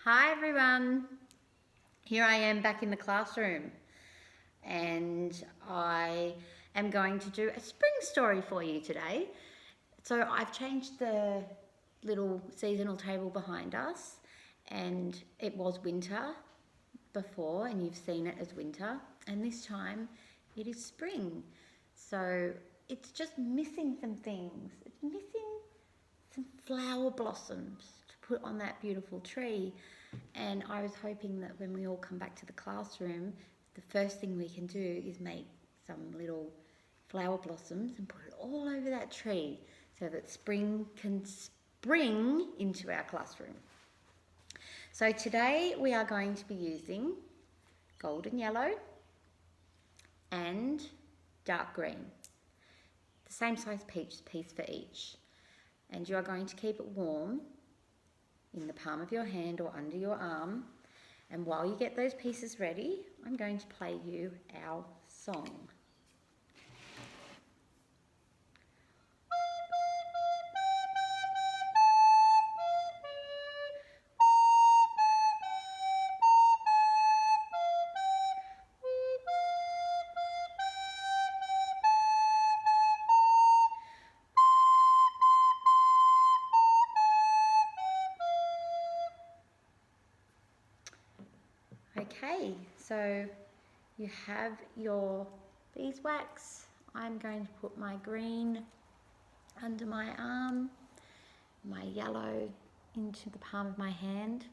Hi everyone, here I am back in the classroom and I am going to do a spring story for you today. So I've changed the little seasonal table behind us, and it was winter before and you've seen it as winter, and this time it is spring. So it's just missing some things. It's missing some flower blossoms to put on that beautiful tree. And I was hoping that when we all come back to the classroom, the first thing we can do is make some little flower blossoms and put it all over that tree so that spring can spring into our classroom. So today we are going to be using golden yellow and dark green, the same size piece for each. And you are going to keep it warm in the palm of your hand or under your arm. And while you get those pieces ready, I'm going to play you our song. Okay, so you have your beeswax. I'm going to put my green under my arm, my yellow into the palm of my hand,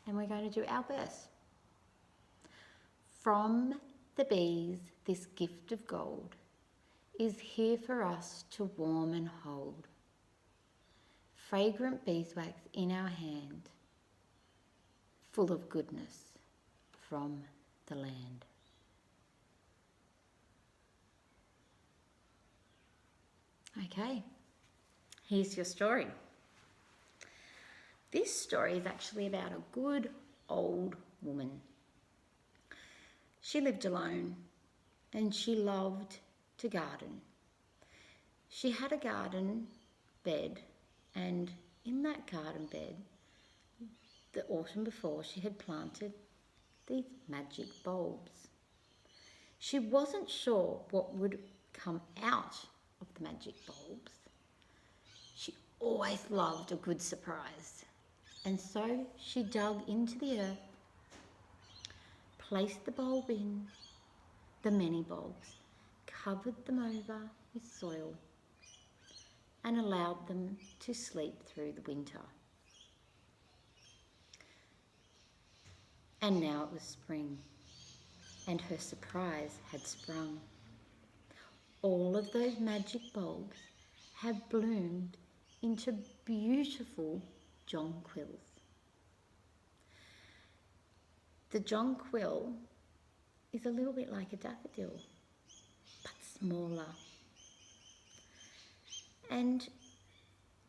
and we're going to do our verse. From the bees, this gift of gold is here for us to warm and hold. Fragrant beeswax in our hand, full of goodness from the land. Okay, here's your story. This story is actually about a good old woman. She lived alone and she loved to garden. She had a garden bed, and in that garden bed, the autumn before, she had planted these magic bulbs. She wasn't sure what would come out of the magic bulbs. She always loved a good surprise. And so she dug into the earth, placed the bulb in, the many bulbs, covered them over with soil, and allowed them to sleep through the winter. And now it was spring, and her surprise had sprung. All of those magic bulbs have bloomed into beautiful jonquils. The jonquil is a little bit like a daffodil, but smaller. And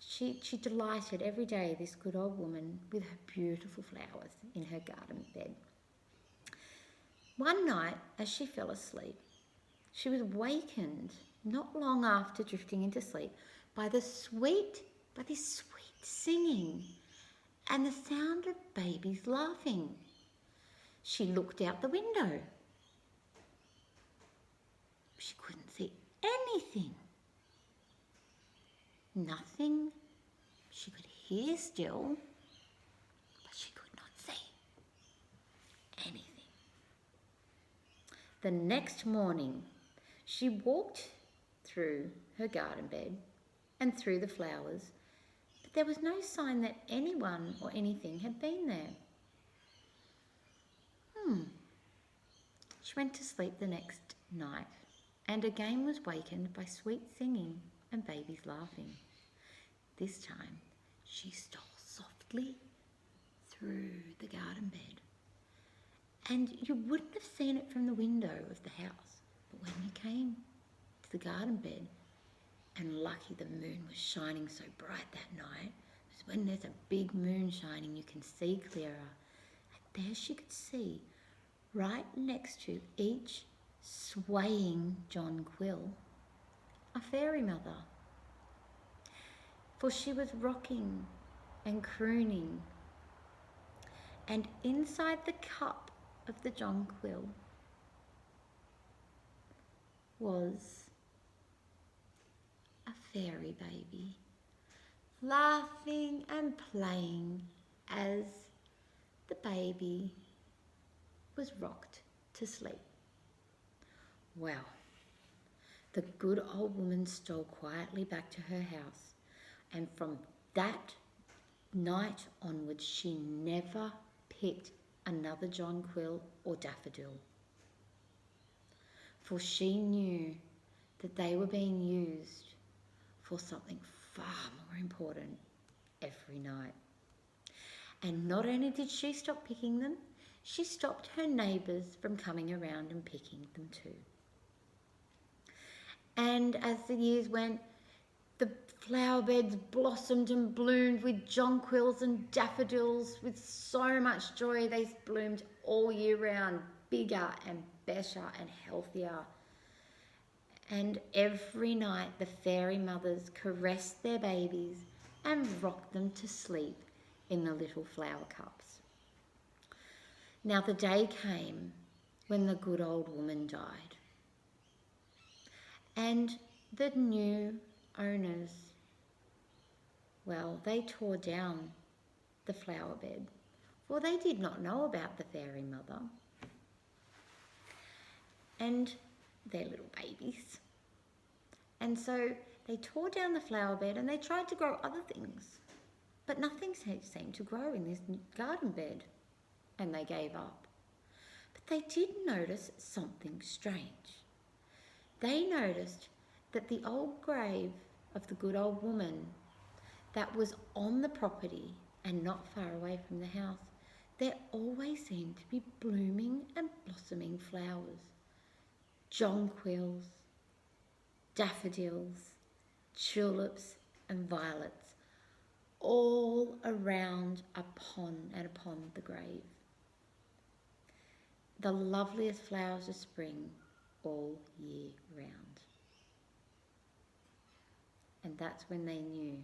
she delighted every day, this good old woman, with her beautiful flowers in her garden bed. One night, as she fell asleep, she was wakened not long after drifting into sleep by this sweet singing and the sound of babies laughing. She looked out the window. She couldn't see anything. Nothing. She could hear still, but she could not see anything. The next morning, she walked through her garden bed and through the flowers, but there was no sign that anyone or anything had been there. She went to sleep the next night and again was wakened by sweet singing and babies laughing. This time, she stole softly through the garden bed, and you wouldn't have seen it from the window of the house, but when you came to the garden bed, and lucky the moon was shining so bright that night, because when there's a big moon shining you can see clearer, and there she could see, right next to each swaying jonquil, a fairy mother. For she was rocking and crooning And inside the cup of the jonquil was a fairy baby, laughing and playing as the baby was rocked to sleep. Well, the good old woman stole quietly back to her house, and from that night onwards she never picked another jonquil or daffodil, for she knew that they were being used for something far more important every night. And not only did she stop picking them, she stopped her neighbours from coming around and picking them too. And as the years went, the flower beds blossomed and bloomed with jonquils and daffodils with so much joy. They bloomed all year round, bigger and better and healthier. And every night the fairy mothers caressed their babies and rocked them to sleep in the little flower cups. Now the day came when the good old woman died, and the new owners, well, they tore down the flower bed, for they did not know about the fairy mother and their little babies. And so they tore down the flower bed and they tried to grow other things, but nothing seemed to grow in this garden bed, and they gave up. But they did notice something strange. They noticed that the old grave of the good old woman that was on the property and not far away from the house, there always seemed to be blooming and blossoming flowers. Jonquils, daffodils, tulips and violets, all around upon the grave. The loveliest flowers of spring all year round. And that's when they knew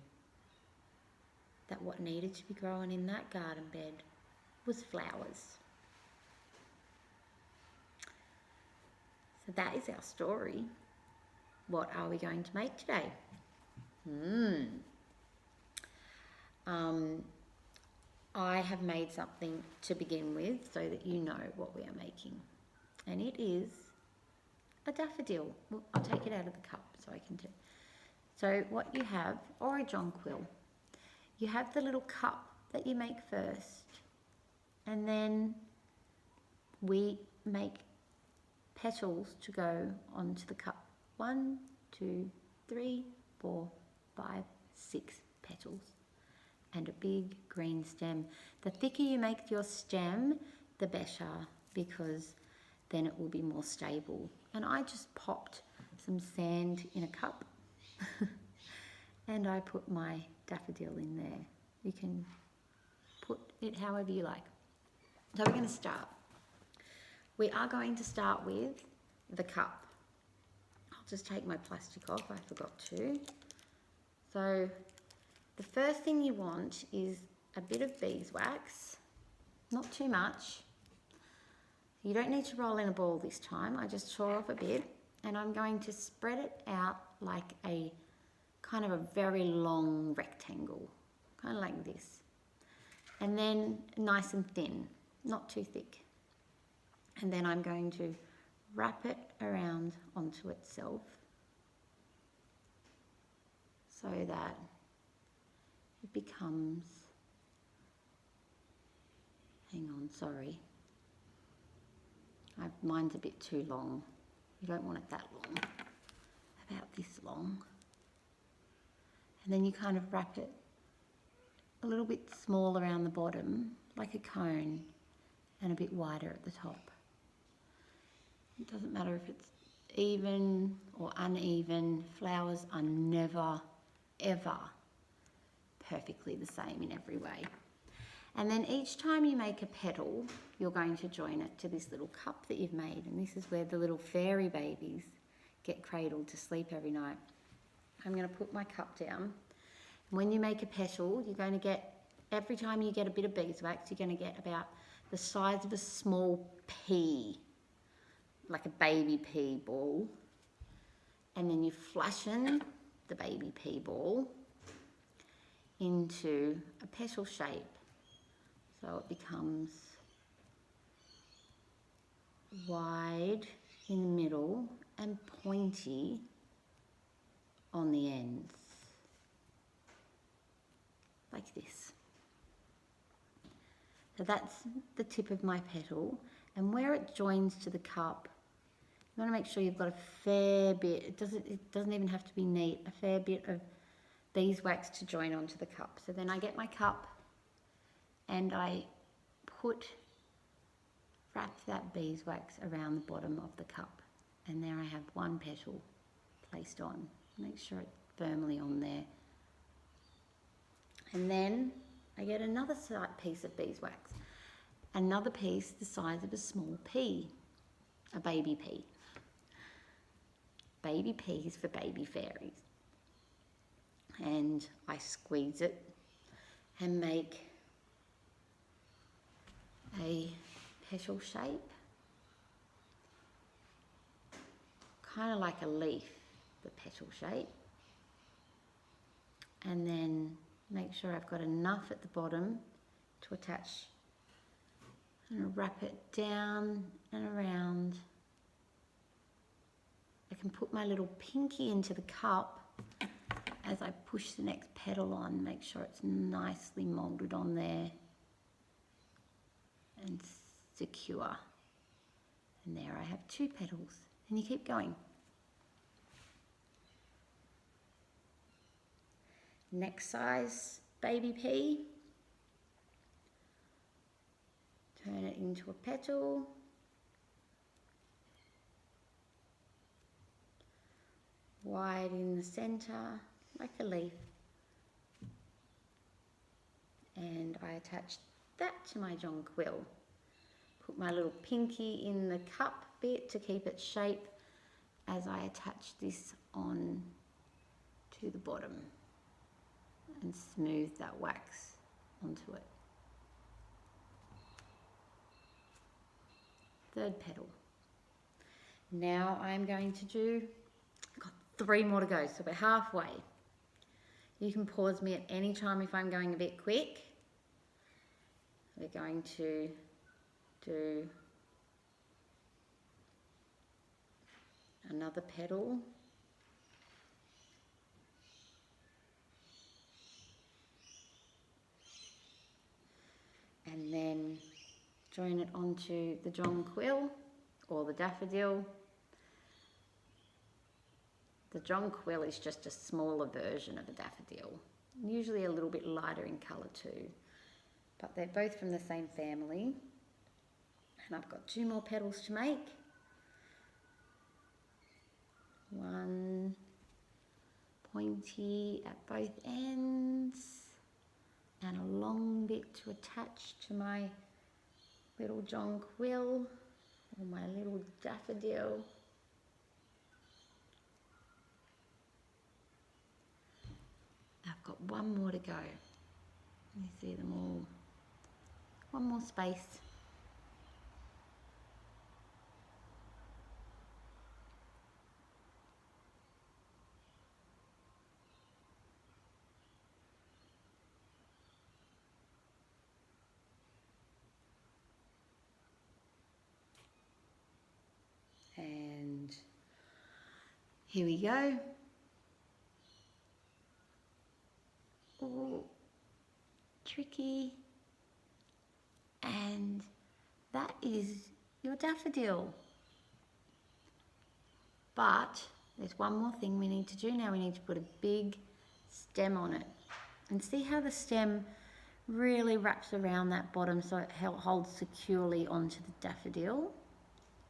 that what needed to be growing in that garden bed was flowers. So that is our story. What are we going to make today? I have made something to begin with so that you know what we are making. And it is a daffodil. Well, I'll take it out of the cup so I can do. So what you have, or a jonquil, you have the little cup that you make first, and then we make petals to go onto the cup. 1, 2, 3, 4, 5, 6 petals, and a big green stem. The thicker you make your stem, the better, because then it will be more stable. And I just popped some sand in a cup and I put my daffodil in there. You can put it however you like. So we're going to start. We are going to start with the cup. I'll just take my plastic off, I forgot to. So the first thing you want is a bit of beeswax, not too much. You don't need to roll in a ball this time. I just tore off a bit, and I'm going to spread it out like a kind of a very long rectangle, kind of like this. And then nice and thin, not too thick. And then I'm going to wrap it around onto itself so that it becomes, hang on, sorry. Mine's a bit too long. You don't want it that long, about this long. And then you kind of wrap it a little bit small around the bottom, like a cone, and a bit wider at the top. It doesn't matter if it's even or uneven. Flowers are never, ever perfectly the same in every way. And then each time you make a petal, you're going to join it to this little cup that you've made. And this is where the little fairy babies get cradled to sleep every night. I'm going to put my cup down. When you make a petal, you're going to get every time you get a bit of beeswax, you're going to get about the size of a small pea, like a baby pea ball. And then you flatten the baby pea ball into a petal shape. So it becomes wide in the middle and pointy on the ends, like this. So that's the tip of my petal, and where it joins to the cup, you want to make sure you've got a fair bit, it doesn't even have to be neat, a fair bit of beeswax to join onto the cup. So then I get my cup and I wrap that beeswax around the bottom of the cup, and there I have one petal placed on. Make sure it's firmly on there. And then I get another piece of beeswax, another piece the size of a small pea, a baby pea. Baby peas for baby fairies. And I squeeze it and make a petal shape, kind of like a leaf, the petal shape. And then make sure I've got enough at the bottom to attach, and wrap it down and around. I can put my little pinky into the cup as I push the next petal on, make sure it's nicely moulded on there and secure. And there I have two petals, and you keep going. Next size baby pea, turn it into a petal. Wide in the center, like a leaf. And I attach that to my jonquil. Put my little pinky in the cup bit to keep its shape as I attach this on to the bottom and smooth that wax onto it. Third petal. Now I'm going to do, got 3 more to go, so we're halfway. You can pause me at any time if I'm going a bit quick. We're going to do another petal. And then join it onto the jonquil or the daffodil. The jonquil is just a smaller version of a daffodil, usually a little bit lighter in colour too, but they're both from the same family. And I've got 2 more petals to make. One pointy at both ends and a long bit to attach to my little jonquil or my little daffodil. I've got 1 more to go. You see them all. 1 more space. And here we go. Ooh, tricky. And that is your daffodil. But there's one more thing we need to do now. We need to put a big stem on it. And see how the stem really wraps around that bottom so it holds securely onto the daffodil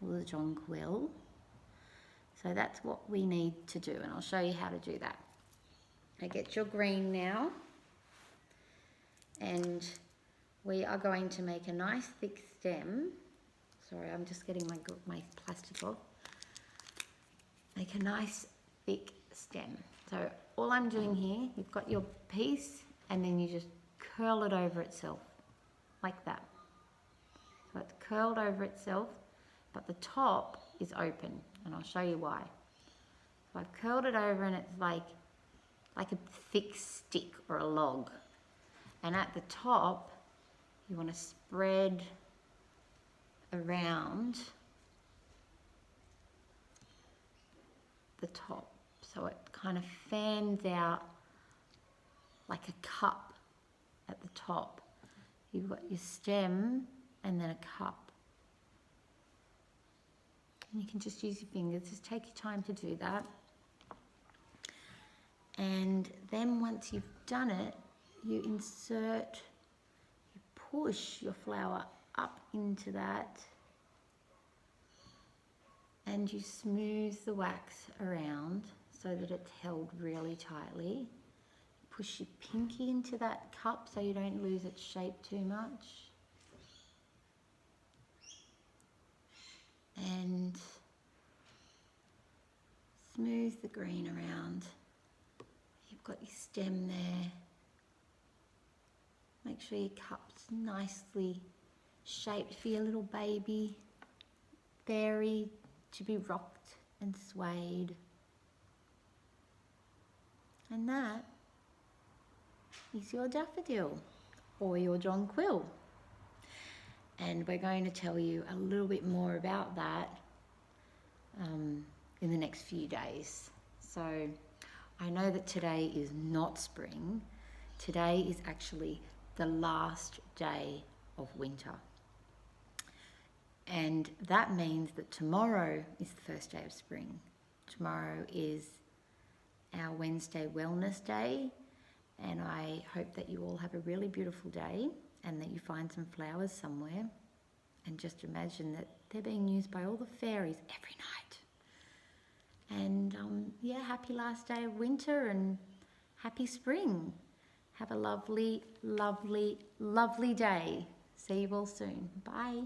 or the jonquil. So that's what we need to do, and I'll show you how to do that. I get your green now, and we are going to make a nice thick stem. Sorry, I'm just getting my plastic off. Make a nice thick stem. So all I'm doing here, you've got your piece, and then you just curl it over itself, like that. So it's curled over itself, but the top is open, and I'll show you why. So I've curled it over and it's like a thick stick or a log. And at the top, you want to spread around the top. So it kind of fans out like a cup at the top. You've got your stem and then a cup. And you can just use your fingers, just take your time to do that. And then once you've done it, you insert, you push your flower up into that, and you smooth the wax around so that it's held really tightly. Push your pinky into that cup so you don't lose its shape too much. And smooth the green around. You've got your stem there. Make sure your cup's nicely shaped for your little baby fairy to be rocked and swayed. And that is your daffodil or your jonquil. And we're going to tell you a little bit more about that in the next few days. So I know that today is not spring. Today is actually the last day of winter. And that means that tomorrow is the first day of spring. Tomorrow is our Wednesday Wellness Day, and I hope that you all have a really beautiful day and that you find some flowers somewhere, and just imagine that they're being used by all the fairies every night. And yeah, happy last day of winter and happy spring. Have a lovely, lovely, lovely day. See you all soon. Bye.